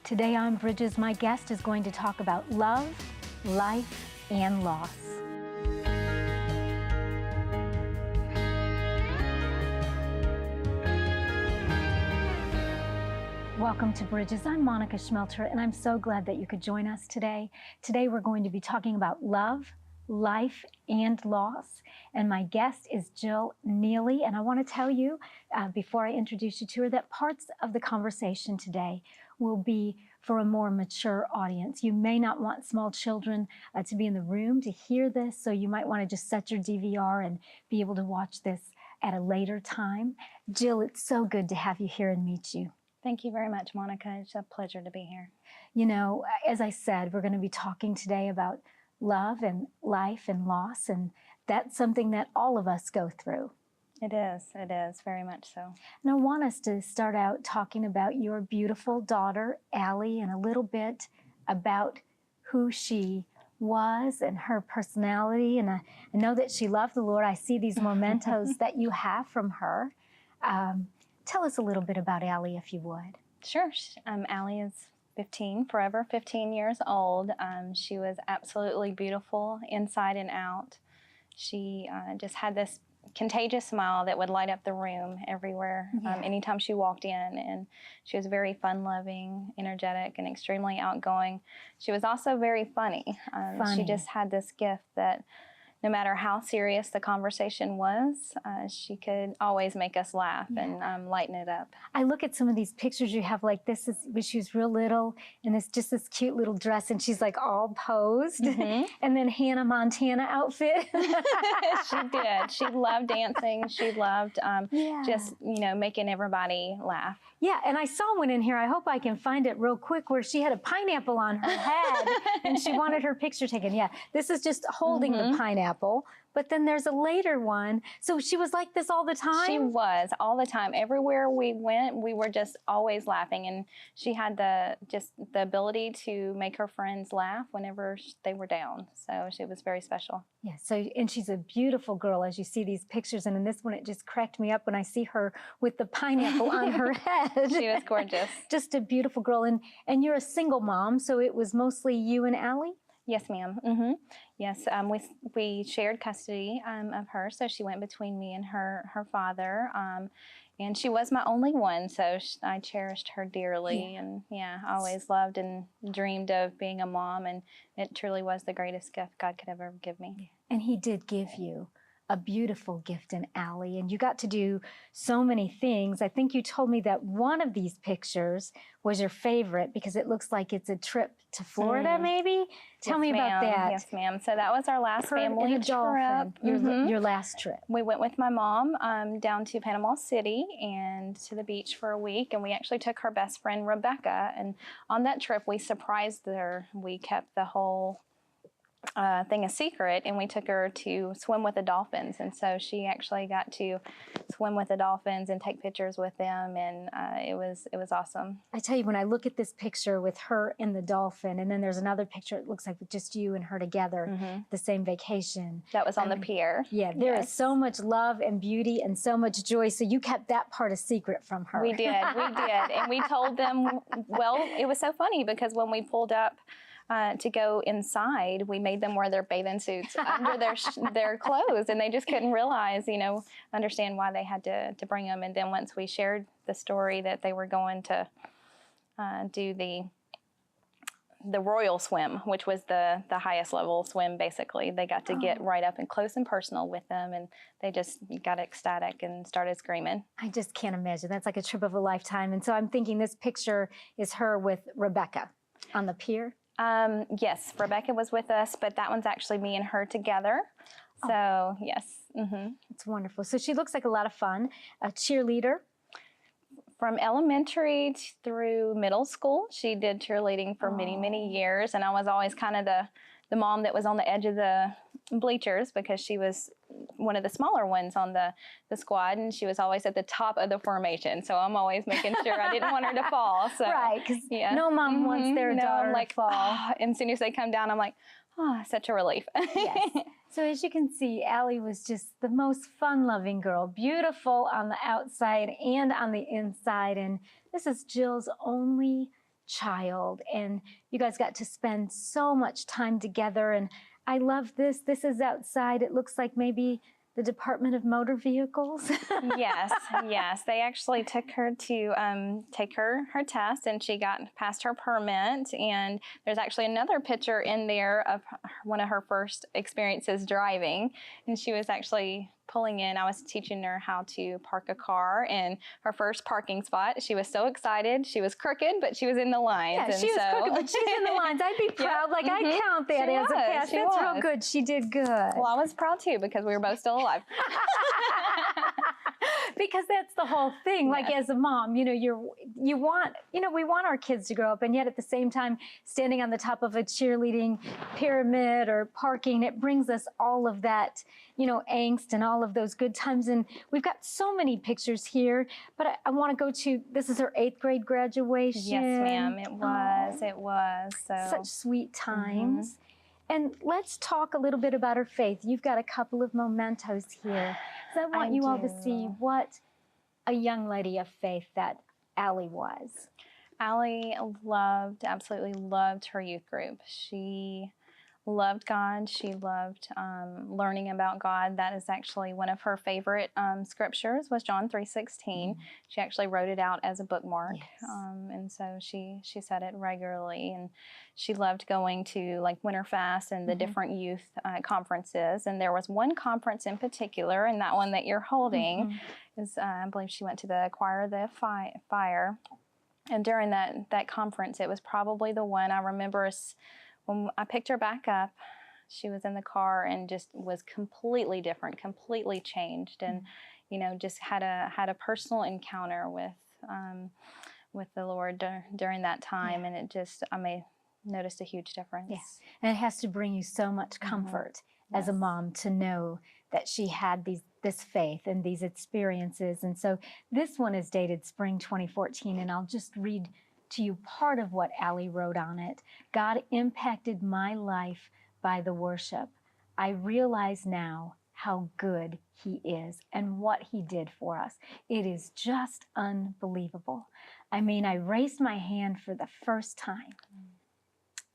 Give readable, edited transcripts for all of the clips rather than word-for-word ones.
Today on Bridges, my guest is going to talk about love, life, and loss. Welcome to Bridges. I'm Monica Schmelter, and I'm so glad that you could join us today. Today we're going to be talking about love, life, and loss. And my guest is Jill Nealy, and I want to tell you, before I introduce you to her, that parts of the conversation today will be for a more mature audience. You may not want small children to be in the room to hear this, so you might want to just set your DVR and be able to watch this at a later time. Jill, it's so good to have you here and meet you. Thank you very much, Monica. It's a pleasure to be here. You know, as I said, we're going to be talking today about love and life and loss, and that's something that all of us go through. It is, very much so. And I want us to start out talking about your beautiful daughter, Allie, and a little bit about who she was and her personality. And I know that she loved the Lord. I see these mementos that you have from her. Tell us a little bit about Allie, if you would. Sure. Allie is 15 years old. She was absolutely beautiful inside and out. She just had this contagious smile that would light up the room everywhere, anytime she walked in. And she was very fun-loving, energetic, and extremely outgoing. She was also very funny. She just had this gift that no matter how serious the conversation was, she could always make us laugh and lighten it up. I look at some of these pictures you have, like this is when she was real little, and it's just this cute little dress, and she's like all posed, and then Hannah Montana outfit. She did. She loved dancing. She loved just, making everybody laugh. Yeah, and I saw one in here. I hope I can find it real quick where she had a pineapple on her head and she wanted her picture taken. Yeah, this is just holding the pineapple. But then there's a later one. So she was like this all the time? She was all the time. Everywhere we went, we were just always laughing. And she had the ability to make her friends laugh whenever they were down. So she was very special. Yeah, and she's a beautiful girl as you see these pictures. And in this one, it just cracked me up when I see her with the pineapple on her head. She was gorgeous. Just a beautiful girl. And you're a single mom, so it was mostly you and Allie? Yes, ma'am. Yes, we shared custody of her, so she went between me and her father. And she was my only one, so I cherished her dearly. And I always loved and dreamed of being a mom, and it truly was the greatest gift God could ever give me. And He did give you a beautiful gift in Allie, and you got to do so many things. I think you told me that one of these pictures was your favorite because it looks like it's a trip to Florida, maybe? Tell me about that. Yes, ma'am. So that was our last family trip. Your last trip. We went with my mom down to Panama City and to the beach for a week, and we actually took her best friend, Rebecca, and on that trip we surprised her. We kept the whole thing a secret, and we took her to swim with the dolphins, and so she actually got to swim with the dolphins and take pictures with them, and it was awesome. I tell you, when I look at this picture with her and the dolphin, and then there's another picture, it looks like with just you and her together, the same vacation. That was on the pier. Yeah, there is so much love and beauty and so much joy, so you kept that part a secret from her. We did, and we told them, well, it was so funny because when we pulled up to go inside, we made them wear their bathing suits under their clothes, and they just couldn't realize, understand why they had to bring them. And then once we shared the story that they were going to do the royal swim, which was the highest level swim, basically, they got to get right up and close and personal with them, and they just got ecstatic and started screaming. I just can't imagine. That's like a trip of a lifetime. And so I'm thinking this picture is her with Rebecca on the pier. Yes, Rebecca was with us, but that one's actually me and her together. So, yes. It's wonderful. So she looks like a lot of fun, a cheerleader. From elementary through middle school, she did cheerleading for many, many years, and I was always kind of the mom that was on the edge of the bleachers because she was one of the smaller ones on the squad, and she was always at the top of the formation. So I'm always making sure I didn't want her to fall. So, right, because no mom wants their daughter to fall. And as soon as they come down, I'm like, such a relief. Yes. So as you can see, Allie was just the most fun-loving girl, beautiful on the outside and on the inside. And this is Jill's only child, and you guys got to spend so much time together. And I love this. This is outside. It looks like maybe the Department of Motor Vehicles. Yes, yes. They actually took her to take her test, and she got passed her permit. And there's actually another picture in there of one of her first experiences driving. And she was actually pulling in. I was teaching her how to park a car, and her first parking spot, she was so excited. She was crooked, but she was in the lines. Yeah, she was crooked, but she's in the lines. I'd be proud. Like, I count that as a pass. That's real good. She did good. Well, I was proud too, because we were both still alive. Because that's the whole thing. Like, as a mom, you know, we want our kids to grow up, and yet at the same time, standing on the top of a cheerleading pyramid or parking, it brings us all of that, you know, angst and all of those good times. And we've got so many pictures here, but I want to go to, this is her 8th grade graduation. Yes, ma'am, it was. It was. So such sweet times. And let's talk a little bit about her faith. You've got a couple of mementos here. So I want you all to see what a young lady of faith that Allie was. Allie absolutely loved her youth group. She loved God. She loved learning about God. That is actually one of her favorite scriptures, was John 3:16. She actually wrote it out as a bookmark. Yes. And so she said it regularly. And she loved going to like Winter Fast and the different youth conferences. And there was one conference in particular, and that one that you're holding is, I believe she went to the Choir of the Fire. And during that conference, it was probably the one I remember when I picked her back up. She was in the car and just was completely different, completely changed, and you know, just had a personal encounter with the Lord during that time, and it just, noticed a huge difference. Yes, and it has to bring you so much comfort as a mom to know that she had this faith and these experiences. And so this one is dated spring 2014, and I'll just read to you part of what Allie wrote on it. God impacted my life by the worship. I realize now how good he is and what he did for us. It is just unbelievable. I mean, I raised my hand for the first time,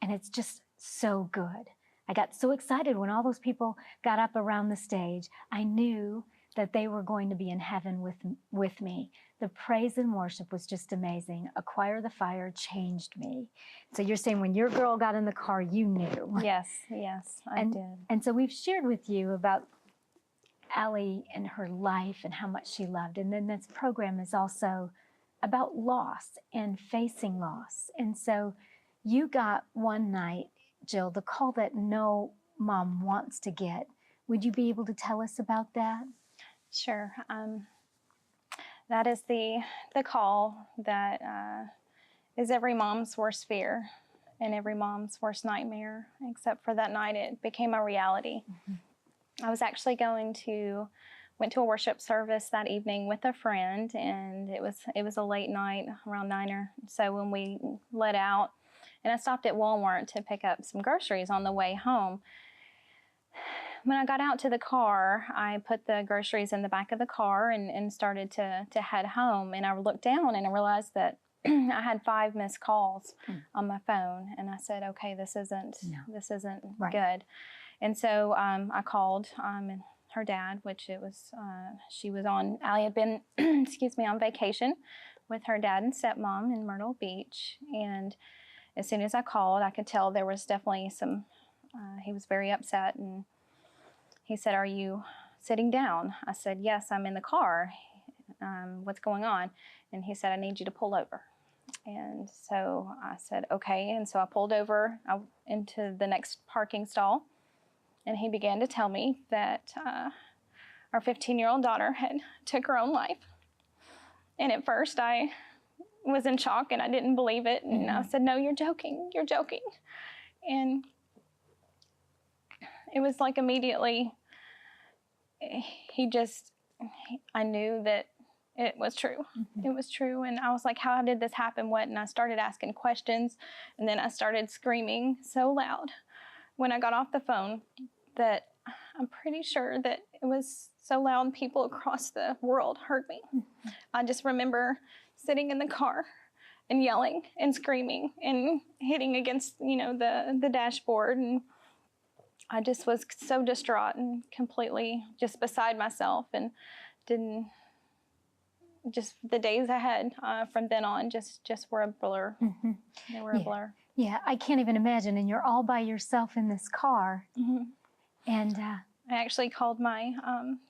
and it's just so good. I got so excited when all those people got up around the stage. I knew that they were going to be in heaven with me. The praise and worship was just amazing. A Choir of the Fire changed me. So you're saying when your girl got in the car, you knew. Yes, I did. And so we've shared with you about Allie and her life and how much she loved. And then this program is also about loss and facing loss. And so you got one night, Jill, the call that no mom wants to get. Would you be able to tell us about that? Sure. That is the call that is every mom's worst fear and every mom's worst nightmare, except for that night it became a reality. I was actually went to a worship service that evening with a friend, and it was a late night, around 9 or so when we let out, and I stopped at Walmart to pick up some groceries on the way home. When I got out to the car, I put the groceries in the back of the car and started to head home. And I looked down and I realized that I had 5 missed calls on my phone. And I said, okay, this isn't good. And so I called her dad, which Allie had been, on vacation with her dad and stepmom in Myrtle Beach. And as soon as I called, I could tell there was definitely he was very upset, and he said, "Are you sitting down?" I said, "Yes, I'm in the car. What's going on?" And he said, "I need you to pull over." And so I said, "Okay." And so I pulled over into the next parking stall, and he began to tell me that our 15-year-old daughter had took her own life. And at first I was in shock and I didn't believe it. And I said, "No, you're joking. You're joking." And it was like immediately, I knew that it was true. It was true. And I was like, how did this happen? What? And I started asking questions. And then I started screaming so loud when I got off the phone that I'm pretty sure that it was so loud people across the world heard me. I just remember sitting in the car and yelling and screaming and hitting against, the dashboard. And I just was so distraught and completely just beside myself, and didn't, just the days ahead from then on just were a blur. Mm-hmm. They were a blur. Yeah, I can't even imagine. And you're all by yourself in this car. Mm-hmm. And I actually called my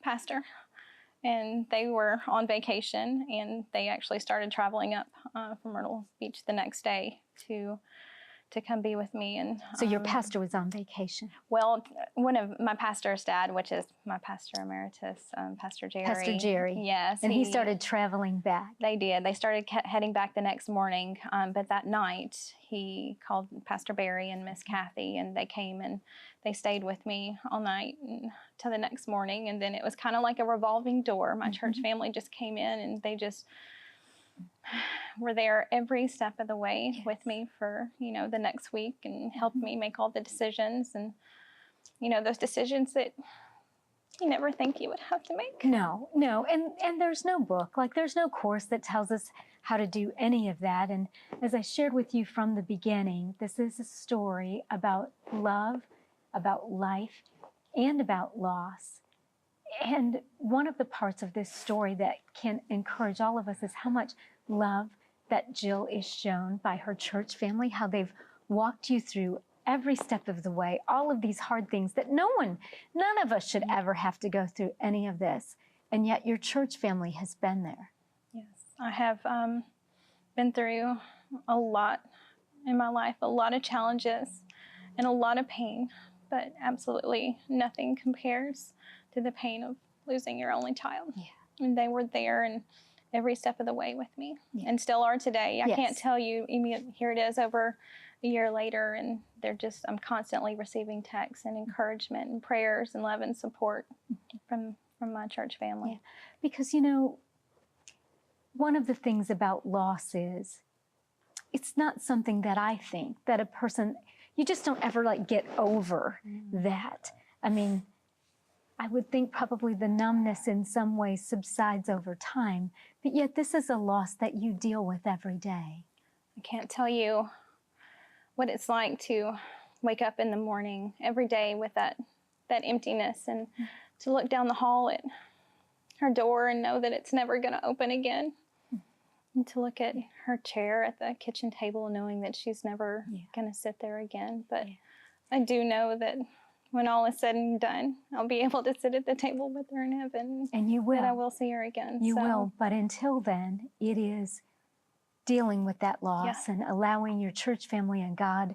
pastor, and they were on vacation, and they actually started traveling up from Myrtle Beach the next day to come be with me. And so your pastor was on vacation? Well, one of my pastor's dad, which is my pastor emeritus, Pastor Jerry. Pastor Jerry. Yes. And he started traveling back. They did. They started heading back the next morning. But that night, he called Pastor Barry and Miss Kathy, and they came and they stayed with me all night to the next morning. And then it was kind of like a revolving door. My church family just came in, and they just were there every step of the way with me for, the next week, and helped me make all the decisions, and, those decisions that you never think you would have to make. No. And there's no book, there's no course that tells us how to do any of that. And as I shared with you from the beginning, this is a story about love, about life, and about loss. And one of the parts of this story that can encourage all of us is how much love that Jill is shown by her church family, how they've walked you through every step of the way, all of these hard things that none of us should ever have to go through any of this. And yet your church family has been there. Yes, I have been through a lot in my life, a lot of challenges and a lot of pain, but absolutely nothing compares to the pain of losing your only child. Yeah. And they were there and every step of the way with me, and still are today. I can't tell you, here it is over a year later, and I'm constantly receiving texts and encouragement and prayers and love and support from my church family. Yeah. Because, one of the things about loss is it's not something that I think that a person, you just don't ever get over that. I mean, I would think probably the numbness in some ways subsides over time, but yet this is a loss that you deal with every day. I can't tell you what it's like to wake up in the morning every day with that emptiness, and to look down the hall at her door and know that it's never going to open again, and to look at her chair at the kitchen table knowing that she's never going to sit there again. But I do know that when all is said and done, I'll be able to sit at the table with her in heaven. And you will. And I will see her again. You will. But until then, it is dealing with that loss and allowing your church family and God,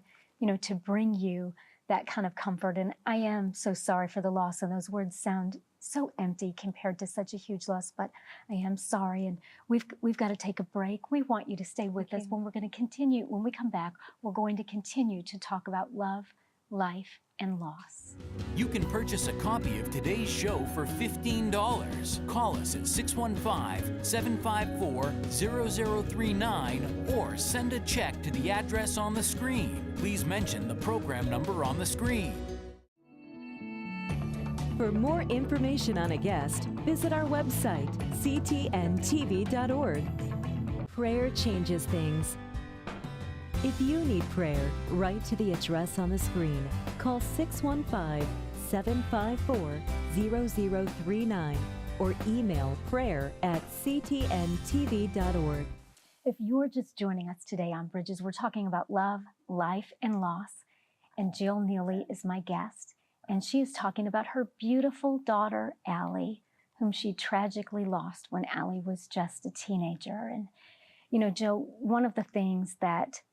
to bring you that kind of comfort. And I am so sorry for the loss. And those words sound so empty compared to such a huge loss, but I am sorry. And we've got to take a break. We want you to stay with us when we're going to continue. When we come back, we're going to continue to talk about love, life, and loss. You can purchase a copy of today's show for $15. Call us at 615-754-0039 or send a check to the address on the screen. Please mention the program number on the screen. For more information on a guest, visit our website, ctntv.org. Prayer changes things. If you need prayer, write to the address on the screen. Call 615-754-0039 or email prayer@ctntv.org. If you're just joining us today on Bridges, we're talking about love, life, and loss. And Jill Nealy is my guest. And she is talking about her beautiful daughter, Allie, whom she tragically lost when Allie was just a teenager. And, Jill, one of the things that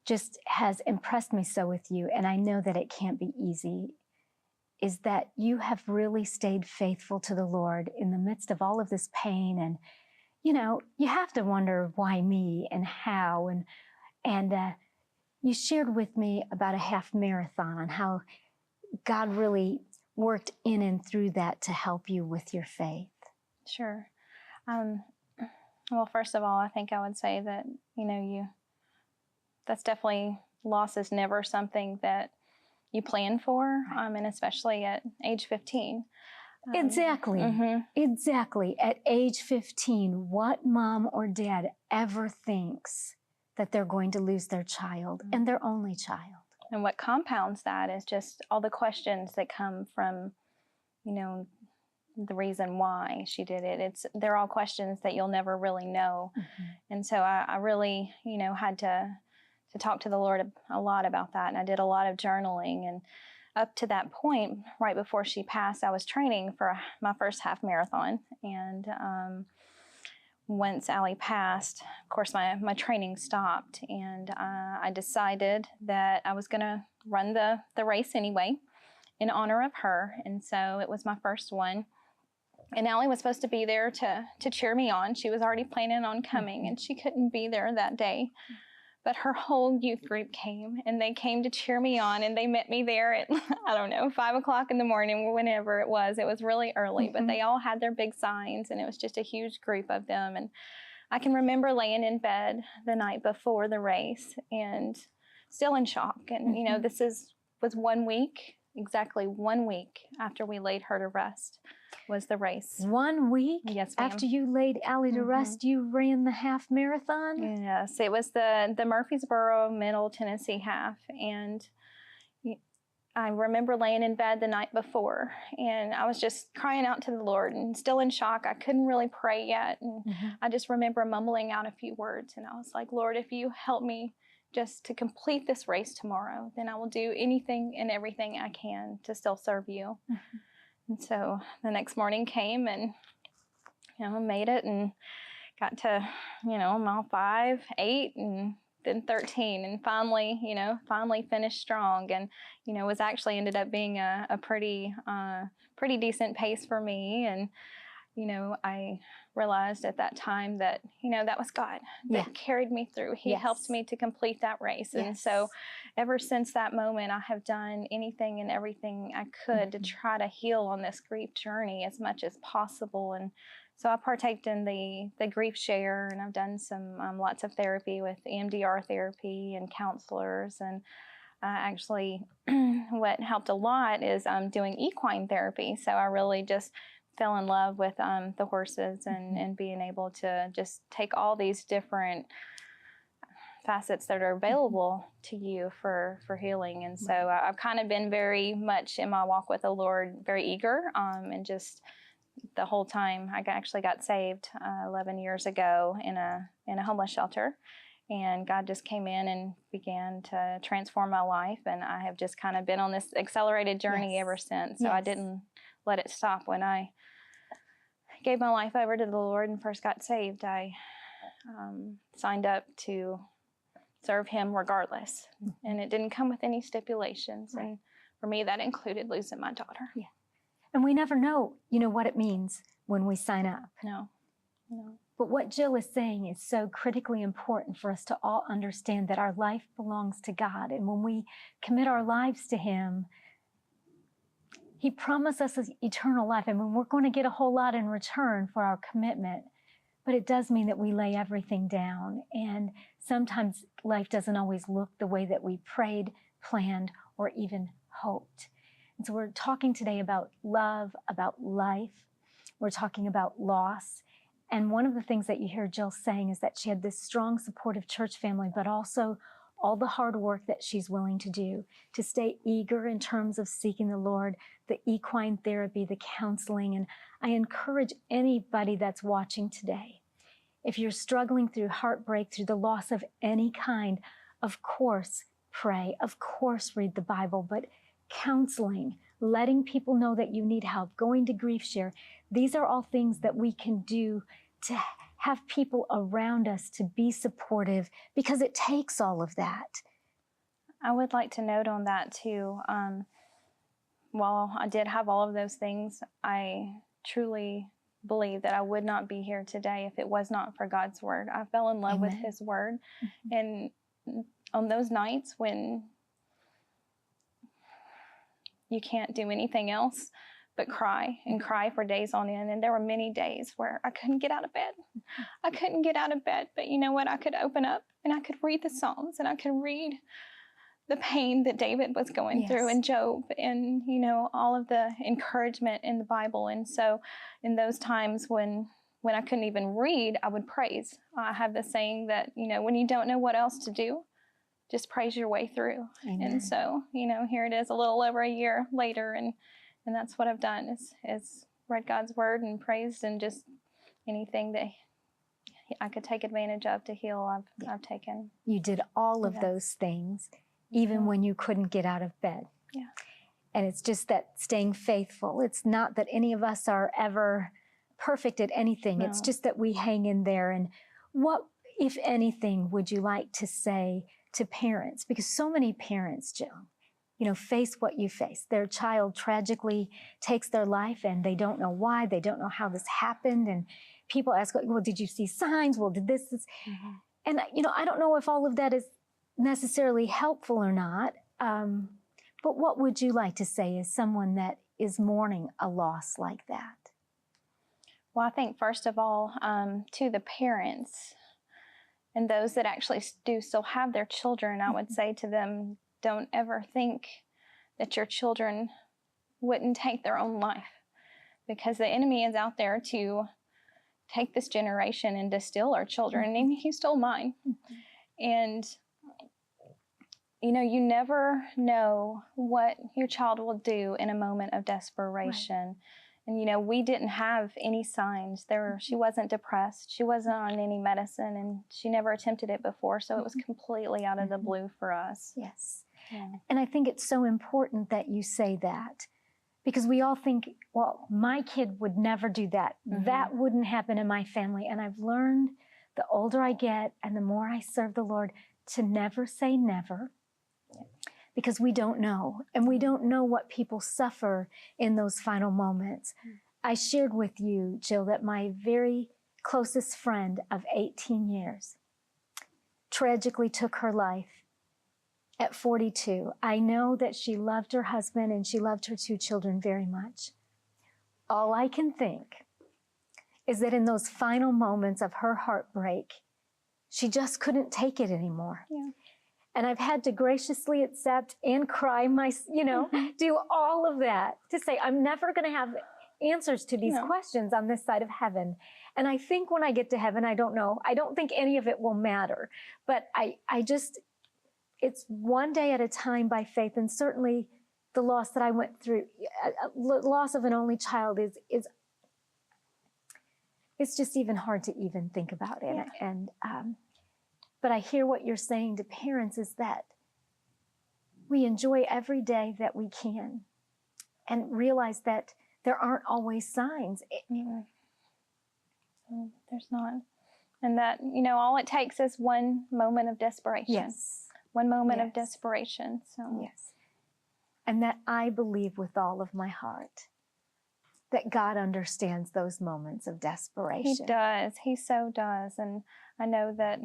just has impressed me so with you, and I know that it can't be easy, is that you have really stayed faithful to the Lord in the midst of all of this pain. And, you have to wonder why me and how. And you shared with me about a half marathon and how God really worked in and through that to help you with your faith. Sure. Well, first of all, I think I would say that, that's definitely, loss is never something that you plan for, and especially at age 15. Exactly. Exactly. At age 15, what mom or dad ever thinks that they're going to lose their child and their only child. And what compounds that is just all the questions that come from, the reason why she did it. They're all questions that you'll never really know. And so I really, had to talk to the Lord a lot about that. And I did a lot of journaling. And up to that point, right before she passed, I was training for my first half marathon. And once Allie passed, of course, my training stopped. And I decided that I was going to run the race anyway in honor of her. And so it was my first one. And Allie was supposed to be there to cheer me on. She was already planning on coming, and she couldn't be there that day. But her whole youth group came, and they came to cheer me on, and they met me there at, 5 o'clock in the morning, or whenever it was. It was really early, but they all had their big signs, and it was just a huge group of them. And I can remember laying in bed the night before the race and still in shock. And, this was 1 week, exactly 1 week after we laid her to rest was the race. 1 week? Yes, ma'am. After you laid Allie to rest, you ran the half marathon? Yes, it was the Murfreesboro Middle Tennessee half. And I remember laying in bed the night before, and I was just crying out to the Lord and still in shock. I couldn't really pray yet. And I just remember mumbling out a few words. And I was like, Lord, if you help me just to complete this race tomorrow, then I will do anything and everything I can to still serve you. And so the next morning came, and, made it and got to, mile 5, 8, and then 13, and finally finished strong. And, was actually ended up being a pretty decent pace for me. And, I realized at that time that, that was God that carried me through. He helped me to complete that race. And so ever since that moment, I have done anything and everything I could to try to heal on this grief journey as much as possible. And so I partaked in the grief share, and I've done some lots of therapy with EMDR therapy and counselors. And actually what helped a lot is doing equine therapy. So I really just fell in love with the horses and being able to just take all these different facets that are available to you for healing. And so I've kind of been very much in my walk with the Lord, very eager, and just the whole time. I actually got saved 11 years ago in a homeless shelter, and God just came in and began to transform my life. And I have just kind of been on this accelerated journey ever since. So I didn't let it stop. When I gave my life over to the Lord and first got saved, I signed up to serve Him regardless. And it didn't come with any stipulations. And for me, that included losing my daughter. And we never know, what it means when we sign up. No. But what Jill is saying is so critically important for us to all understand, that our life belongs to God. And when we commit our lives to Him, He promised us eternal life. I mean, we're going to get a whole lot in return for our commitment, but it does mean that we lay everything down. And sometimes life doesn't always look the way that we prayed, planned, or even hoped. And so we're talking today about love, about life. We're talking about loss. And one of the things that you hear Jill saying is that she had this strong, supportive church family, but also all the hard work that she's willing to do to stay eager in terms of seeking the Lord, the equine therapy, the counseling. And I encourage anybody that's watching today, if you're struggling through heartbreak, through the loss of any kind, of course, pray, of course, read the Bible, but counseling, letting people know that you need help, going to grief share, these are all things that we can do to have people around us to be supportive, because it takes all of that. I would like to note on that too, while I did have all of those things, I truly believe that I would not be here today if it was not for God's word. I fell in love with His word. And on those nights when you can't do anything else but cry and cry for days on end. And there were many days where I couldn't get out of bed. I couldn't get out of bed, but you know what? I could open up and I could read the Psalms, and I could read the pain that David was going through, and Job, and all of the encouragement in the Bible. And so in those times when when I couldn't even read, I would praise. I have this saying that, when you don't know what else to do, just praise your way through. Amen. And so, here it is a little over a year later, and that's what I've done is read God's word and praised, and just anything that I could take advantage of to heal, I've taken. You did all of those things, even when you couldn't get out of bed. Yeah. And it's just that staying faithful. It's not that any of us are ever perfect at anything. No. It's just that we hang in there. And what, if anything, would you like to say to parents? Because so many parents, Jill, face what you face. Their child tragically takes their life and they don't know why. They don't know how this happened. And people ask, well, did you see signs? Well, did this? Mm-hmm. And, I don't know if all of that is necessarily helpful or not. But what would you like to say as someone that is mourning a loss like that? Well, I think first of all, to the parents and those that actually do still have their children, I would say to them, don't ever think that your children wouldn't take their own life, because the enemy is out there to take this generation and to steal our children, and he stole mine. And you never know what your child will do in a moment of desperation. Right. And, we didn't have any signs. She wasn't depressed. She wasn't on any medicine, and she never attempted it before. So it was completely out of the blue for us. Yes. Yeah. And I think it's so important that you say that, because we all think, well, my kid would never do that. Mm-hmm. That wouldn't happen in my family. And I've learned the older I get and the more I serve the Lord to never say never. Because we don't know, and we don't know what people suffer in those final moments. I shared with you, Jill, that my very closest friend of 18 years tragically took her life at 42. I know that she loved her husband and she loved her 2 children very much. All I can think is that in those final moments of her heartbreak, she just couldn't take it anymore. Yeah. And I've had to graciously accept and cry do all of that to say, I'm never going to have answers to these questions on this side of heaven. And I think when I get to heaven, I don't know. I don't think any of it will matter. But it's one day at a time by faith. And certainly the loss that I went through, loss of an only child is it's just even hard to even think about it. Yeah. But I hear what you're saying to parents is that we enjoy every day that we can and realize that there aren't always signs. There's not. And that, all it takes is one moment of desperation. Yes. One moment of desperation. So. Yes. And that I believe with all of my heart that God understands those moments of desperation. He does. He so does. And I know that,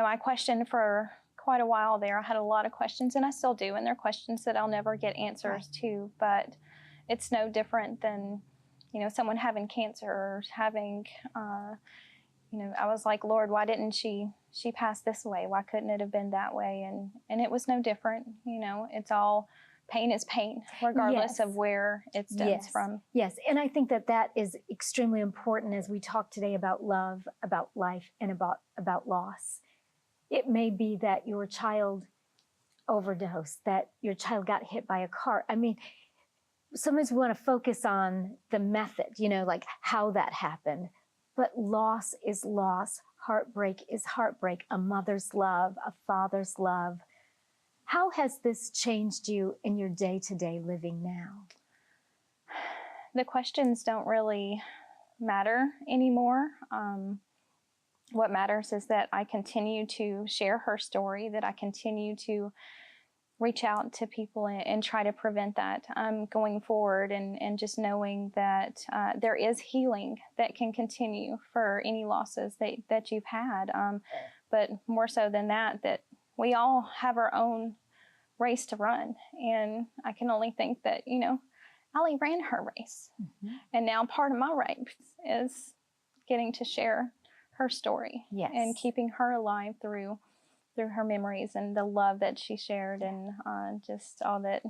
I questioned for quite a while there. I had a lot of questions, and I still do, and they're questions that I'll never get answers to, but it's no different than, someone having cancer or having, I was like, Lord, why didn't she pass this way? Why couldn't it have been that way? And it was no different. It's all, pain is pain, regardless of where it stems from. Yes, and I think that is extremely important as we talk today about love, about life, and about loss. It may be that your child overdosed, that your child got hit by a car. I mean, sometimes we want to focus on the method, like how that happened. But loss is loss. Heartbreak is heartbreak. A mother's love, a father's love. How has this changed you in your day-to-day living now? The questions don't really matter anymore. What matters is that I continue to share her story, that I continue to reach out to people and try to prevent that going forward, and just knowing that there is healing that can continue for any losses that you've had. But more so than that we all have our own race to run. And I can only think that, Allie ran her race. Mm-hmm. And now part of my race is getting to share her story and keeping her alive through her memories and the love that she shared, and just all that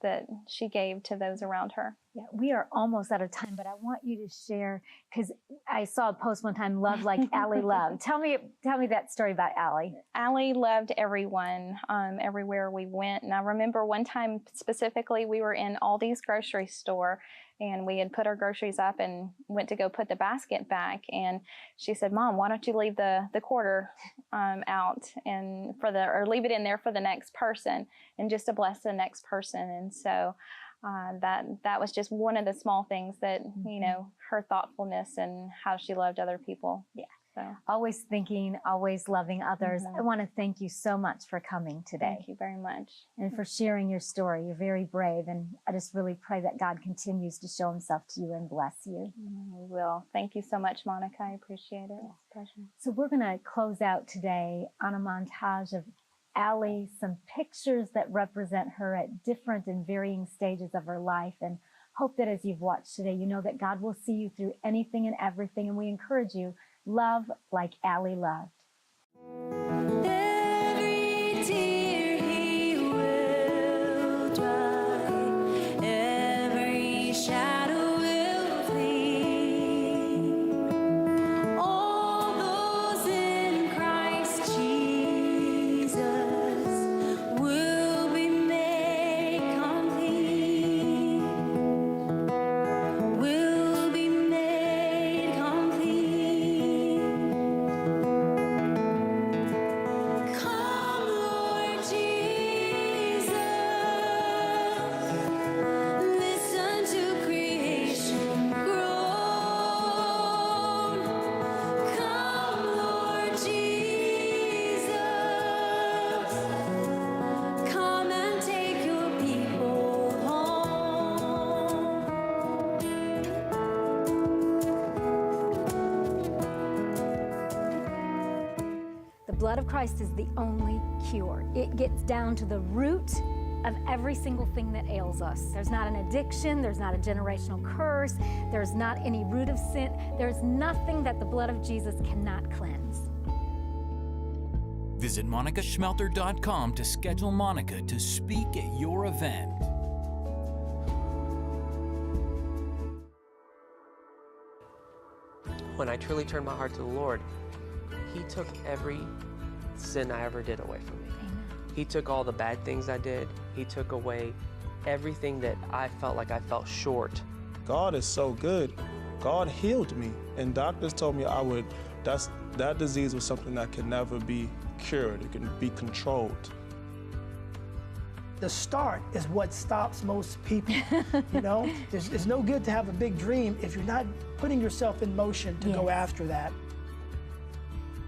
that she gave to those around her. Yeah, we are almost out of time, but I want you to share, because I saw a post one time, love like Allie loved. Tell me that story about Allie. Allie loved everyone, everywhere we went. And I remember one time specifically, we were in Aldi's grocery store, and we had put our groceries up and went to go put the basket back. And she said, "Mom, why don't you leave the quarter out and or leave it in there for the next person, and just to bless the next person." And so that was just one of the small things that, you know, her thoughtfulness and how she loved other people. Yeah. So Always thinking, always loving others. I want to thank you so much for coming today. Thank you very much. And for sharing your story. You're very brave. And I just really pray that God continues to show himself to you and bless you. We will. Thank you so much, Monica. I appreciate it. It's a pleasure. So we're going to close out today on a montage of Allie, some pictures that represent her at different and varying stages of her life. And hope that as you've watched today, you know that God will see you through anything and everything. And we encourage you, love like Allie loved. Every tear he will dry, every shadow will flee. All those in Christ Jesus will be made complete. Will be made complete. Come, Lord Jesus, listen to creation groan. Come, Lord Jesus, come and take your people home. The blood of Christ is the only cure. It gets down to the root of every single thing that ails us. There's not an addiction, there's not a generational curse, there's not any root of sin. There's nothing that the blood of Jesus cannot cleanse. Visit monicaschmelter.com to schedule Monica to speak at your event. When I truly turned my heart to the Lord, He took every sin I ever did away from me. He took all the bad things I did. He took away everything that I felt like I fell short. God is so good. God healed me, and doctors told me that disease was something that could never be cured. It can be controlled. The start is what stops most people. You know, it's no good to have a big dream if you're not putting yourself in motion to go after that.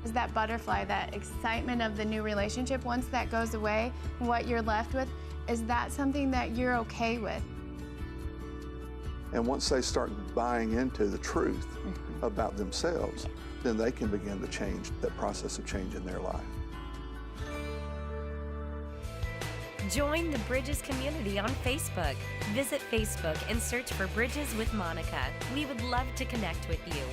Is that butterfly, that excitement of the new relationship, once that goes away, what you're left with, is that something that you're okay with? And once they start buying into the truth about themselves, then they can begin to change, that process of change in their life. Join the Bridges community on Facebook. Visit Facebook and search for Bridges with Monica. We would love to connect with you.